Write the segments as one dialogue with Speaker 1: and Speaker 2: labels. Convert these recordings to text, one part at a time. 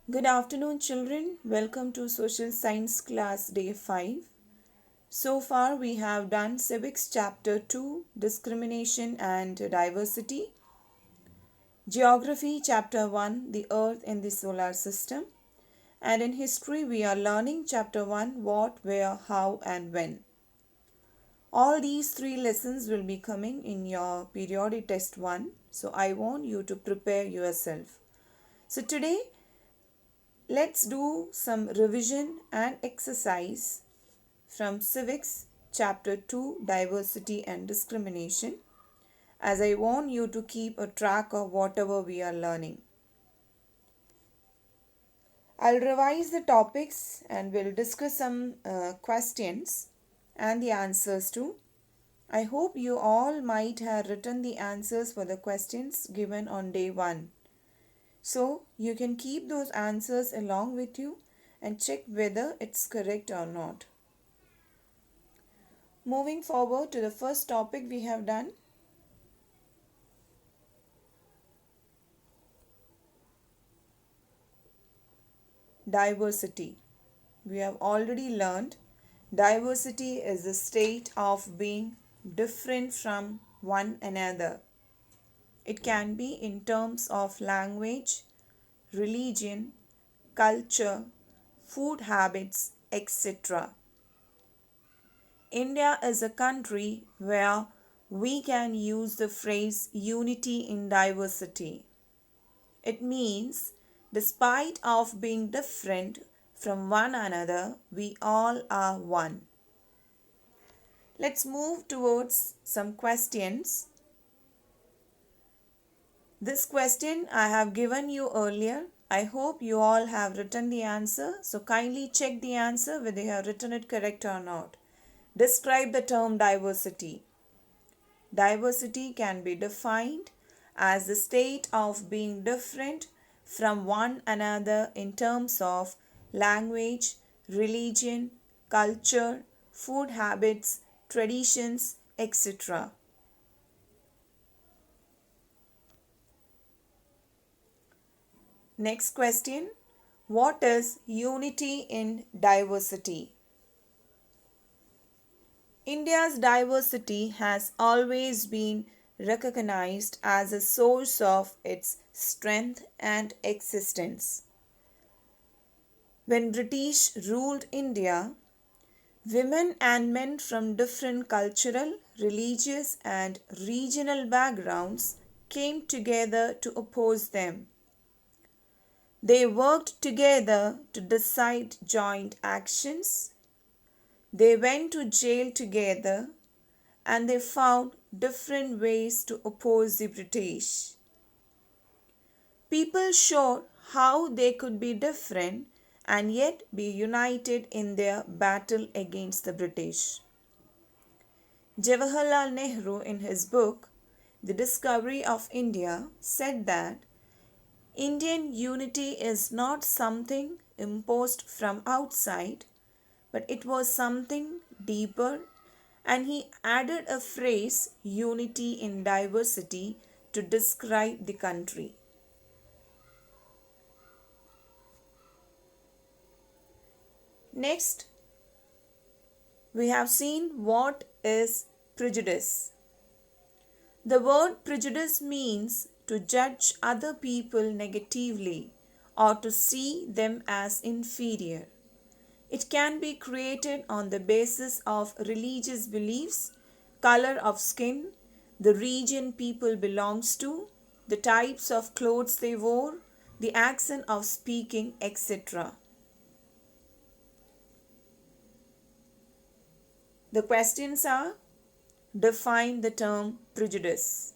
Speaker 1: Good afternoon, children. Welcome to Social Science class day 5. So far, we have done Civics chapter 2, Discrimination and Diversity, Geography chapter 1, The Earth in the Solar System, and in History, we are learning chapter 1, What, Where, How, and When. All these 3 lessons will be coming in your periodic test 1, so I want you to prepare yourself. So today, let's do some revision and exercise from Civics Chapter 2 Diversity and Discrimination, as I want you to keep a track of whatever we are learning. I'll revise the topics and we'll discuss some questions and the answers too. I hope you all might have written the answers for the questions given on day 1. So you can keep those answers along with you and check whether it's correct or not. Moving forward to the first topic we have done. Diversity. We have already learned diversity is the state of being different from one another. It can be in terms of language, religion, culture, food habits, etc. India is a country where we can use the phrase unity in diversity. It means despite of being different from one another, we all are one. Let's move towards some questions. This question I have given you earlier. I hope you all have written the answer. So kindly check the answer whether you have written it correct or not. Describe the term diversity. Diversity can be defined as the state of being different from one another in terms of language, religion, culture, food habits, traditions, etc. Next question. What is unity in diversity? India's diversity has always been recognized as a source of its strength and existence. When British ruled India, women and men from different cultural, religious, and regional backgrounds came together to oppose them. They worked together to decide joint actions. They went to jail together and they found different ways to oppose the British. People showed how they could be different and yet be united in their battle against the British. Jawaharlal Nehru, in his book The Discovery of India, said that Indian unity is not something imposed from outside, but it was something deeper, and he added a phrase, unity in diversity, to describe the country. Next, we have seen what is prejudice. The word prejudice means to judge other people negatively or to see them as inferior. It can be created on the basis of religious beliefs, color of skin, the region people belongs to, the types of clothes they wore, the accent of speaking, etc. The questions are: define the term prejudice.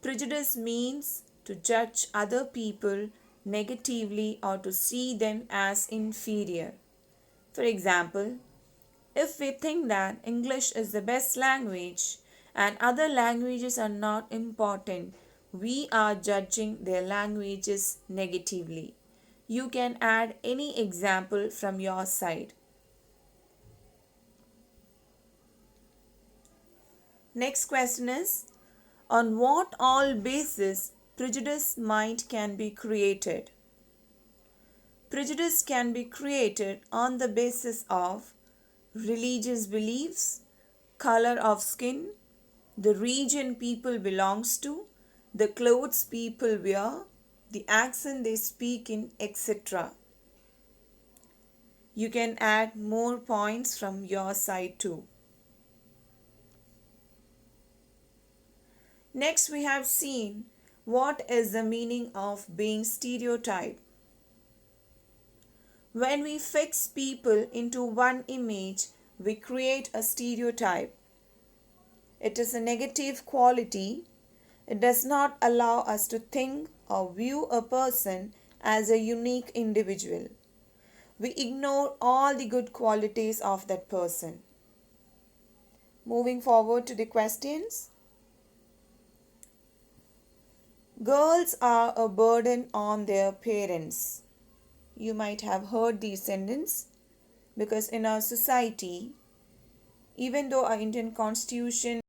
Speaker 1: Prejudice means to judge other people negatively or to see them as inferior. For example, if we think that English is the best language and other languages are not important, we are judging their languages negatively. You can add any example from your side. Next question is, on what all basis prejudice mind can be created? Prejudice can be created on the basis of religious beliefs, color of skin, the region people belongs to, the clothes people wear, the accent they speak in, etc. You can add more points from your side too. Next, we have seen what is the meaning of being stereotyped. When we fix people into one image, we create a stereotype. It is a negative quality. It does not allow us to think or view a person as a unique individual. We ignore all the good qualities of that person. Moving forward to the questions. Girls are a burden on their parents. You might have heard these sentences because in our society, even though our Indian constitution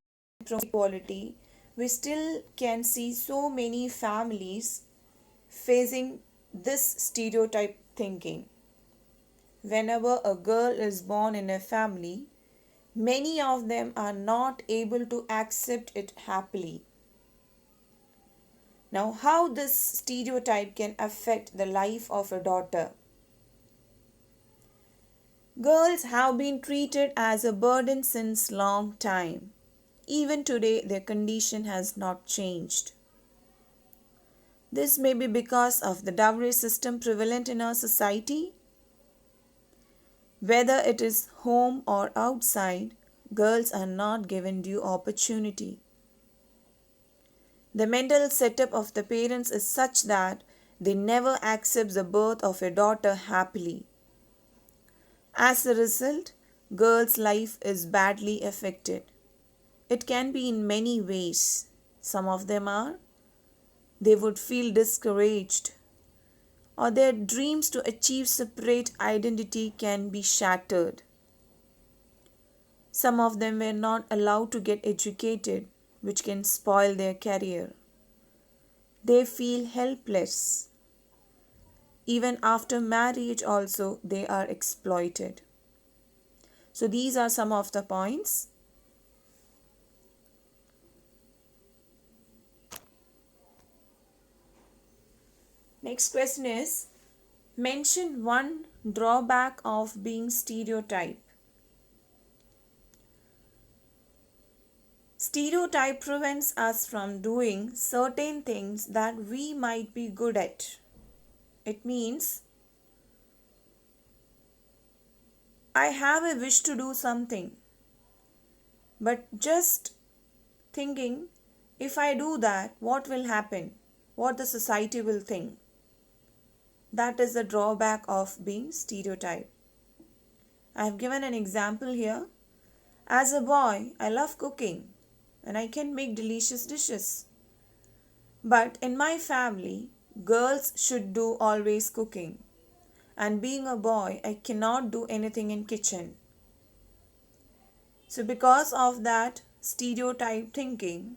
Speaker 1: promotes equality, we still can see so many families facing this stereotype thinking. Whenever a girl is born in a family, many of them are not able to accept it happily. Now, how this stereotype can affect the life of a daughter? Girls have been treated as a burden since long time. Even today, their condition has not changed. This may be because of the dowry system prevalent in our society. Whether it is home or outside, girls are not given due opportunity. The mental setup of the parents is such that they never accept the birth of a daughter happily. As a result, girls' life is badly affected. It can be in many ways. Some of them are they would feel discouraged, or their dreams to achieve separate identity can be shattered. Some of them were not allowed to get educated, which can spoil their career. They feel helpless. Even after marriage also they are exploited. So these are some of the points. Next question is, mention one drawback of being stereotyped. Stereotype prevents us from doing certain things that we might be good at. It means I have a wish to do something, but just thinking if I do that, what will happen? What the society will think. That is the drawback of being stereotyped. I have given an example here. As a boy, I love cooking and I can make delicious dishes. But in my family, girls should do always cooking. And being a boy, I cannot do anything in kitchen. So because of that stereotype thinking,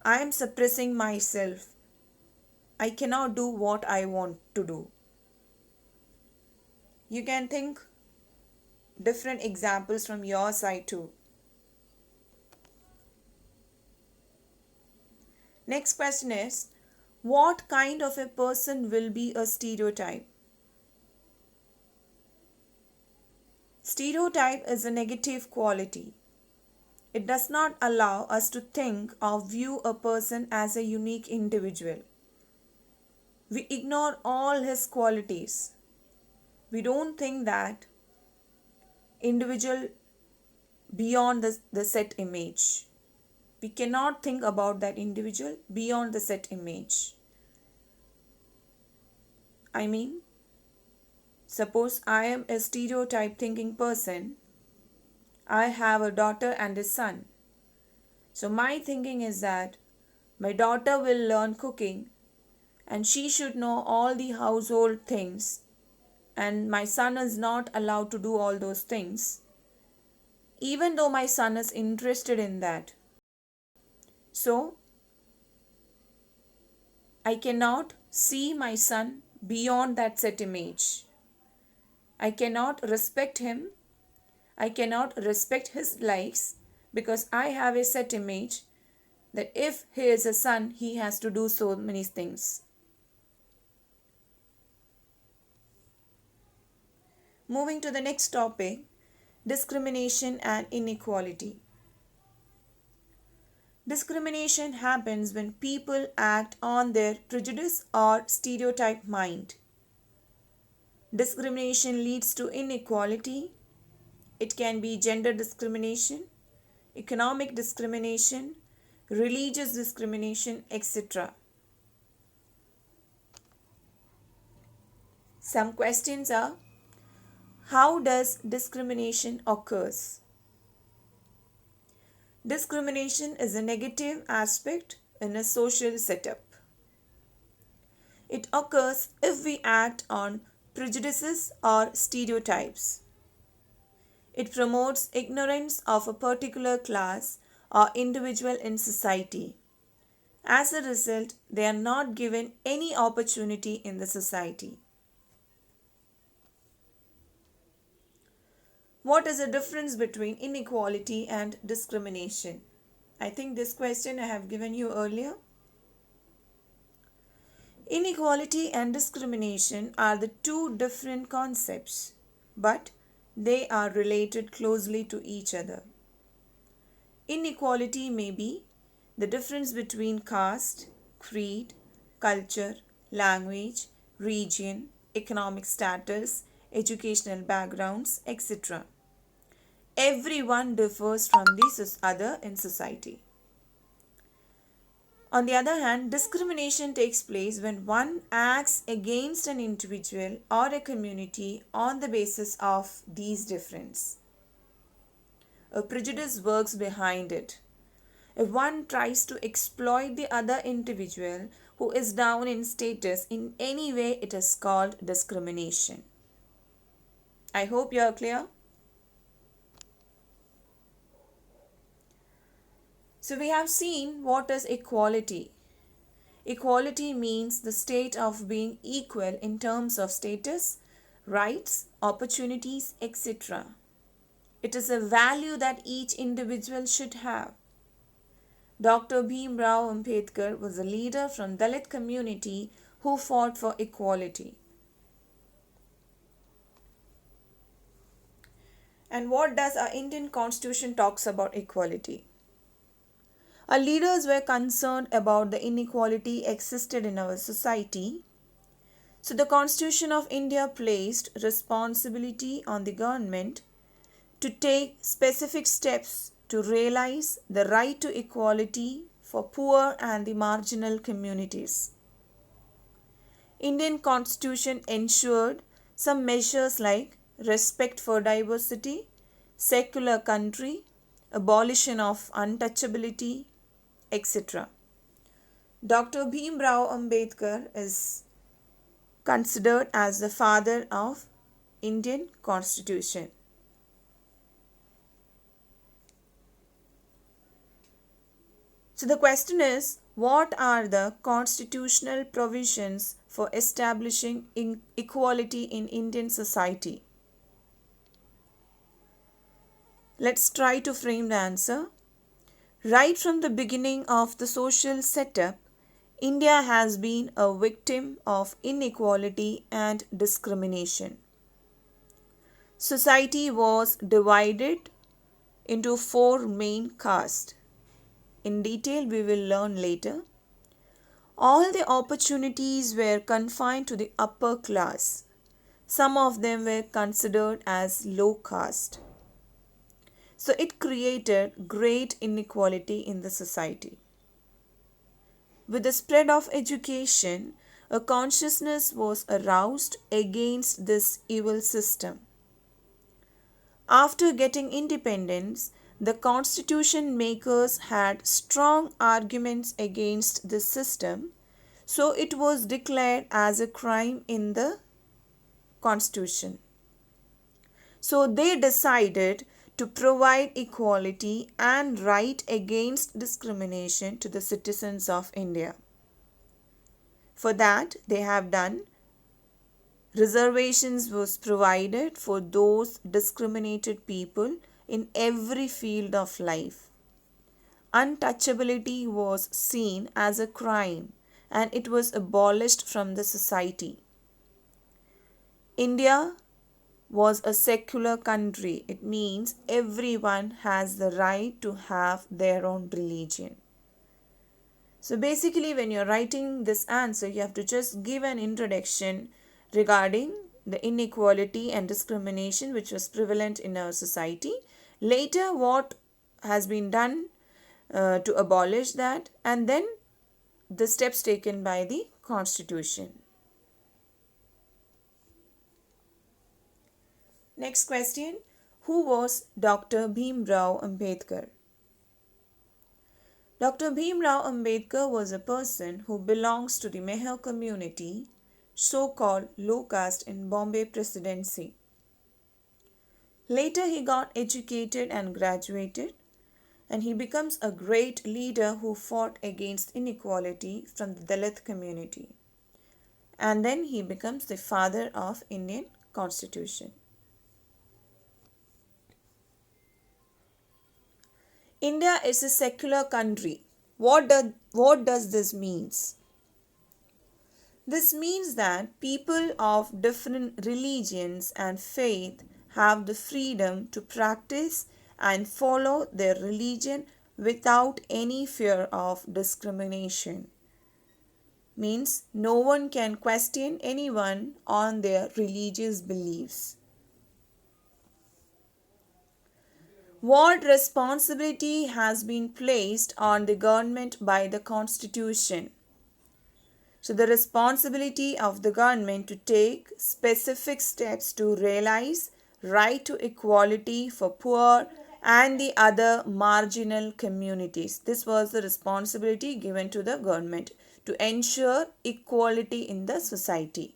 Speaker 1: I am suppressing myself. I cannot do what I want to do. You can think different examples from your side too. Next question is, what kind of a person will be a stereotype? Stereotype is a negative quality. It does not allow us to think or view a person as a unique individual. We ignore all his qualities. We don't think that individual beyond the set image. We cannot think about that individual beyond the set image. I mean, suppose I am a stereotype thinking person. I have a daughter and a son. So my thinking is that my daughter will learn cooking and she should know all the household things, and my son is not allowed to do all those things, even though my son is interested in that. So I cannot see my son beyond that set image. I cannot respect him. I cannot respect his likes because I have a set image that if he is a son, he has to do so many things. Moving to the next topic, discrimination and inequality. Discrimination happens when people act on their prejudice or stereotype mind. Discrimination leads to inequality. It can be gender discrimination, economic discrimination, religious discrimination, etc. Some questions are: how does discrimination occurs? Discrimination is a negative aspect in a social setup. It occurs if we act on prejudices or stereotypes. It promotes ignorance of a particular class or individual in society. As a result, they are not given any opportunity in the society. What is the difference between inequality and discrimination? I think this question I have given you earlier. Inequality and discrimination are the two different concepts, but they are related closely to each other. Inequality may be the difference between caste, creed, culture, language, region, economic status, educational backgrounds, etc. Everyone differs from the other in society. On the other hand, discrimination takes place when one acts against an individual or a community on the basis of these differences. A prejudice works behind it. If one tries to exploit the other individual who is down in status in any way, it is called discrimination. I hope you are clear. So we have seen what is equality. Equality means the state of being equal in terms of status, rights, opportunities, etc. It is a value that each individual should have. Dr. Bhimrao Ambedkar was a leader from Dalit community who fought for equality. And what does our Indian Constitution talks about equality? Our leaders were concerned about the inequality existed in our society. So the Constitution of India placed responsibility on the government to take specific steps to realize the right to equality for poor and the marginal communities. Indian Constitution ensured some measures like respect for diversity, secular country, abolition of untouchability, etc. Dr. Bhimrao Ambedkar is considered as the father of Indian Constitution. So the question is, what are the constitutional provisions for establishing equality in Indian society? Let's try to frame the answer. Right from the beginning of the social setup, India has been a victim of inequality and discrimination. Society was divided into four main castes. In detail, we will learn later. All the opportunities were confined to the upper class. Some of them were considered as low caste. So it created great inequality in the society. With the spread of education, a consciousness was aroused against this evil system. After getting independence, the constitution makers had strong arguments against this system, so it was declared as a crime in the constitution. So they decided to provide equality and right against discrimination to the citizens of India. For that, they have done Reservations was provided for those discriminated people in every field of life. Untouchability was seen as a crime and it was abolished from the society. India was a secular country. It means everyone has the right to have their own religion. So basically, when you're writing this answer, you have to just give an introduction regarding the inequality and discrimination which was prevalent in our society. Later, what has been done to abolish that, and then the steps taken by the Constitution. Next question. Who was Dr. Bhimrao Ambedkar? Dr. Bhimrao Ambedkar was a person who belongs to the Meher community, so-called low caste in Bombay Presidency. Later he got educated and graduated, and he becomes a great leader who fought against inequality from the Dalit community. And then he becomes the father of Indian Constitution. India is a secular country. What does this mean? This means that people of different religions and faith have the freedom to practice and follow their religion without any fear of discrimination. Means no one can question anyone on their religious beliefs. What responsibility has been placed on the government by the Constitution? So the responsibility of the government to take specific steps to realize right to equality for poor and the other marginal communities. This was the responsibility given to the government to ensure equality in the society.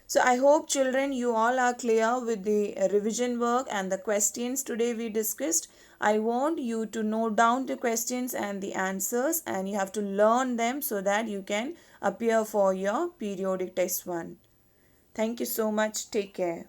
Speaker 1: So I hope children you all are clear with the revision work and the questions today we discussed. I want you to note down the questions and the answers, and you have to learn them so that you can appear for your periodic test 1. Thank you so much. Take care.